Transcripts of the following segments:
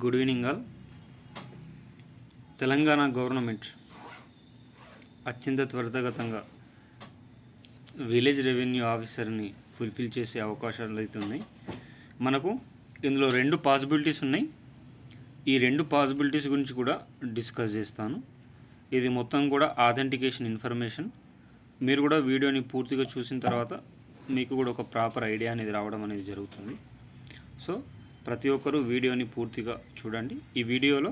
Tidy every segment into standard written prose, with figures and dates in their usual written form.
Good evening all. Telangana government అత్యంత త్వరితగతంగా village revenue ఆఫీసర్ని fulfil చేసే అవకాశాలు అయితే ఉన్నాయి. మనకు ఇందులో రెండు పాసిబిలిటీస్ ఉన్నాయి. ఈ రెండు పాసిబిలిటీస్ గురించి కూడా డిస్కస్ చేస్తాను. ఇది మొత్తం కూడా ఆథెంటికేషన్ ఇన్ఫర్మేషన్. మీరు కూడా వీడియోని పూర్తిగా చూసిన తర్వాత మీకు కూడా ఒక ప్రాపర్ ఐడియా అనేది రావడం అనేది జరుగుతుంది. సో ప్రతి ఒక్కరూ వీడియోని పూర్తిగా చూడండి. ఈ వీడియోలో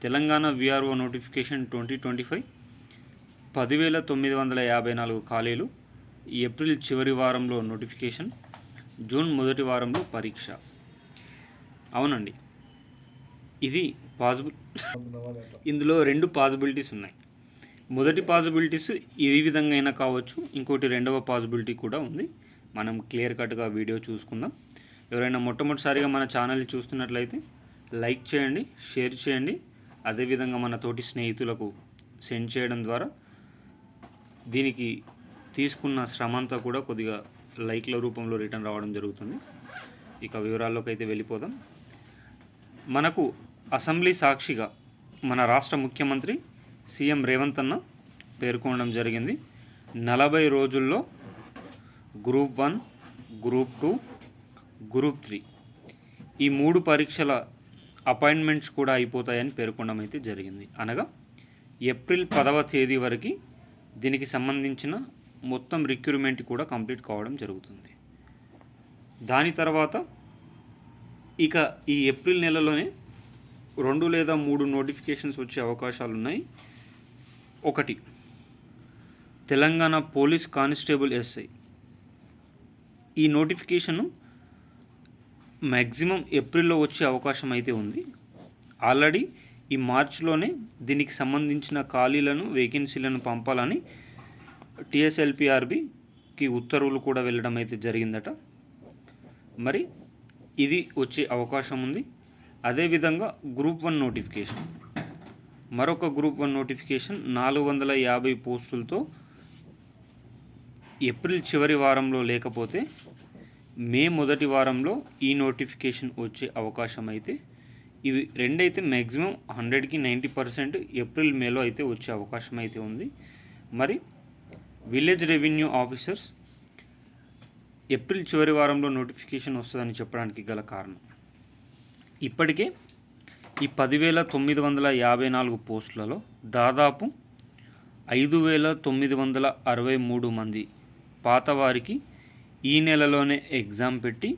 తెలంగాణ విఆర్ఓ నోటిఫికేషన్ 2025 10,954 ఖాళీలు, ఏప్రిల్ చివరి వారంలో నోటిఫికేషన్, జూన్ మొదటి వారంలో పరీక్ష. అవునండి, ఇది ఇందులో రెండు పాసిబిలిటీస్ ఉన్నాయి. మొదటి పాసిబిలిటీస్ ఈ విధంగా అయినా కావచ్చు, ఇంకోటి రెండవ పాసిబిలిటీ కూడా ఉంది. మనం క్లియర్ కట్గా వీడియో చూసుకుందాం. ఎవరైనా మొట్టమొదటిసారిగా మన ఛానల్ని చూస్తున్నట్లయితే లైక్ చేయండి, షేర్ చేయండి. అదేవిధంగా మన తోటి స్నేహితులకు సెండ్ చేయడం ద్వారా దీనికి తీసుకున్న శ్రమ అంతా కూడా కొద్దిగా లైక్ల రూపంలో రిటర్న్ రావడం జరుగుతుంది. ఇక వివరాల్లోకి అయితే వెళ్ళిపోదాం. మనకు అసెంబ్లీ సాక్షిగా మన రాష్ట్ర ముఖ్యమంత్రి సీఎం రేవంత్ అన్న పేర్కొనడం జరిగింది. 40 రోజుల్లో గ్రూప్ 1, గ్రూప్ 2, గ్రూప్ 3 ఈ 3 పరీక్షల అపాయింట్మెంట్స్ కూడా అయిపోతాయని పేర్కొనడం అయితే జరిగింది. అనగా ఏప్రిల్ 10వ తేదీ వరకు దీనికి సంబంధించిన మొత్తం రిక్రూట్మెంట్ కూడా కంప్లీట్ కావడం జరుగుతుంది. దాని తర్వాత ఇక ఈ ఏప్రిల్ నెలలోనే 2 లేదా 3 నోటిఫికేషన్స్ వచ్చే అవకాశాలు ఉన్నాయి. ఒకటి తెలంగాణ పోలీస్ కానిస్టేబుల్ ఎస్ఐ. ఈ నోటిఫికేషను మ్యాక్సిమం ఏప్రిల్లో వచ్చే అవకాశం అయితే ఉంది. ఆల్రెడీ ఈ మార్చిలోనే దీనికి సంబంధించిన ఖాళీలను, వేకెన్సీలను పంపాలని TSLPRBకి ఉత్తర్వులు కూడా వెళ్ళడం అయితే జరిగిందట. మరి ఇది వచ్చే అవకాశం ఉంది. అదేవిధంగా గ్రూప్ 1 నోటిఫికేషన్, మరొక గ్రూప్ 1 నోటిఫికేషన్ 450 పోస్టులతో ఏప్రిల్ చివరి వారంలో లేకపోతే మే మొదటి వారంలో ఈ నోటిఫికేషన్ వచ్చే అవకాశం అయితే, ఇవి రెండైతే మ్యాక్సిమం 100కి 90% ఏప్రిల్ మేలో అయితే వచ్చే అవకాశం అయితే ఉంది. మరి విలేజ్ రెవెన్యూ ఆఫీసర్స్ ఏప్రిల్ చివరి వారంలో నోటిఫికేషన్ వస్తుందని చెప్పడానికి గల కారణం, ఇప్పటికే ఈ 10,954 పోస్టులలో దాదాపు 5,963 మంది పాతవారికి ఈ నెలలోనే ఎగ్జామ్ పెట్టి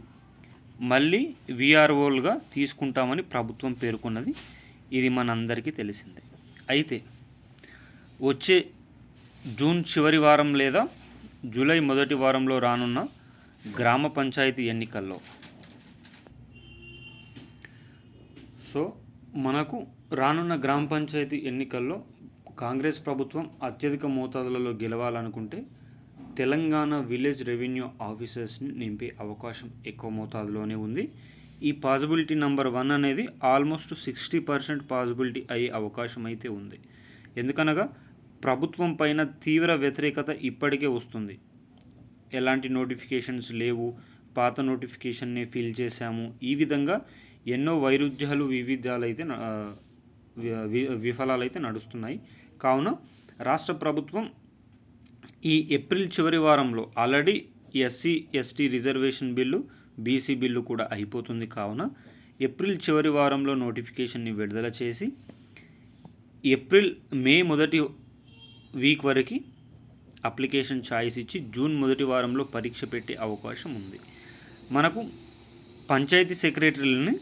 మళ్ళీ విఆర్ఓలుగా తీసుకుంటామని ప్రభుత్వం పేర్కొన్నది. ఇది మనందరికీ తెలిసిందే. అయితే వచ్చే జూన్ చివరి వారం లేదా జూలై మొదటి వారంలో రానున్న గ్రామ పంచాయతీ ఎన్నికల్లో మనకు రానున్న గ్రామ పంచాయతీ ఎన్నికల్లో కాంగ్రెస్ ప్రభుత్వం అత్యధిక మోతాదులలో గెలవాలనుకుంటే తెలంగాణ విలేజ్ రెవెన్యూ ఆఫీసర్స్ని నింపే అవకాశం ఎక్కువ మోతాదులోనే ఉంది. ఈ పాసిబిలిటీ నెంబర్ 1 అనేది ఆల్మోస్ట్ 60% పాసిబిలిటీ అయ్యే అవకాశం అయితే ఉంది. ఎందుకనగా ప్రభుత్వం పైన తీవ్ర వ్యతిరేకత ఇప్పటికే వస్తుంది. ఎలాంటి నోటిఫికేషన్స్ లేవు, పాత నోటిఫికేషన్ని ఫిల్ చేశాము, ఈ విధంగా ఎన్నో వైరుధ్యాలు, వివిధాలైతే విఫలాలైతే నడుస్తున్నాయి. కావున రాష్ట్ర ప్రభుత్వం ఈ ఏప్రిల్ చివరి వారంలో already SC/ST reservation bill, BC bill కూడా అయిపోతుంది. కావున ఏప్రిల్ చివరి వారంలో నోటిఫికేషన్ని విడుదల చేసి మే మొదటి వీక్ వరకు అప్లికేషన్ ఛాయిస్ ఇచ్చి జూన్ మొదటి వారంలో పరీక్ష పెట్టే అవకాశం ఉంది. మనకు పంచాయతీ సెక్రటరీలని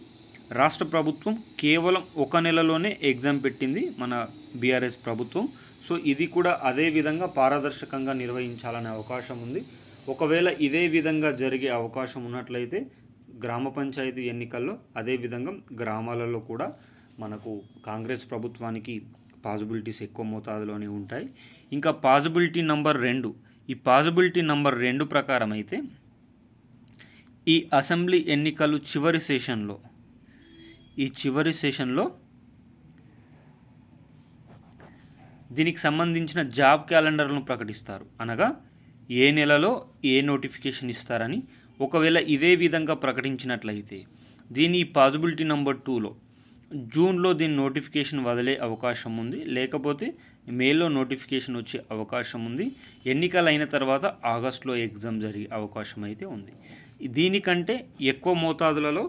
రాష్ట్ర ప్రభుత్వం కేవలం 1 నెలలోనే ఎగ్జామ్ పెట్టింది మన BRS ప్రభుత్వం. సో ఇది కూడా అదే విధంగా పారదర్శకంగా నిర్వహించాలనే అవకాశం ఉంది. ఒకవేళ ఇదే విధంగా జరిగే అవకాశం ఉన్నట్లయితే గ్రామ పంచాయతీ ఎన్నికల్లో అదేవిధంగా గ్రామాలలో కూడా మనకు కాంగ్రెస్ ప్రభుత్వానికి పాసిబిలిటీస్ ఎక్కువ మోతాదులోనే ఉంటాయి. ఇంకా పాసిబిలిటీ నెంబర్ 2, ఈ పాసిబిలిటీ నెంబర్ 2 ప్రకారం అయితే ఈ అసెంబ్లీ ఎన్నికలు చివరి సెషన్లో దీనికి సంబంధించిన జాబ్ క్యాలెండర్లను ప్రకటిస్తారు. అనగా ఏ నెలలో ఏ నోటిఫికేషన్ ఇస్తారని. ఒకవేళ ఇదే విధంగా ప్రకటించినట్లయితే దీని పాసిబిలిటీ నెంబర్ 2లో జూన్లో దీని నోటిఫికేషన్ వదిలే అవకాశం ఉంది, లేకపోతే మేలో నోటిఫికేషన్ వచ్చే అవకాశం ఉంది. ఎన్నికలు అయిన తర్వాత ఆగస్టులో ఎగ్జామ్ జరిగే అవకాశం అయితే ఉంది. దీనికంటే ఎక్కువ మోతాదులలో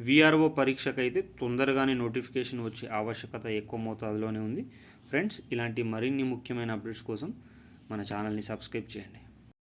విఆర్ఓ పరీక్షకైతే తొందరగానే నోటిఫికేషన్ వచ్చే ఆవశ్యకత ఎక్కువ మోతాదులోనే ఉంది. ఫ్రెండ్స్, ఇలాంటి మరిన్ని ముఖ్యమైన అప్డేట్స్ కోసం మన ఛానల్ని సబ్స్క్రైబ్ చేయండి.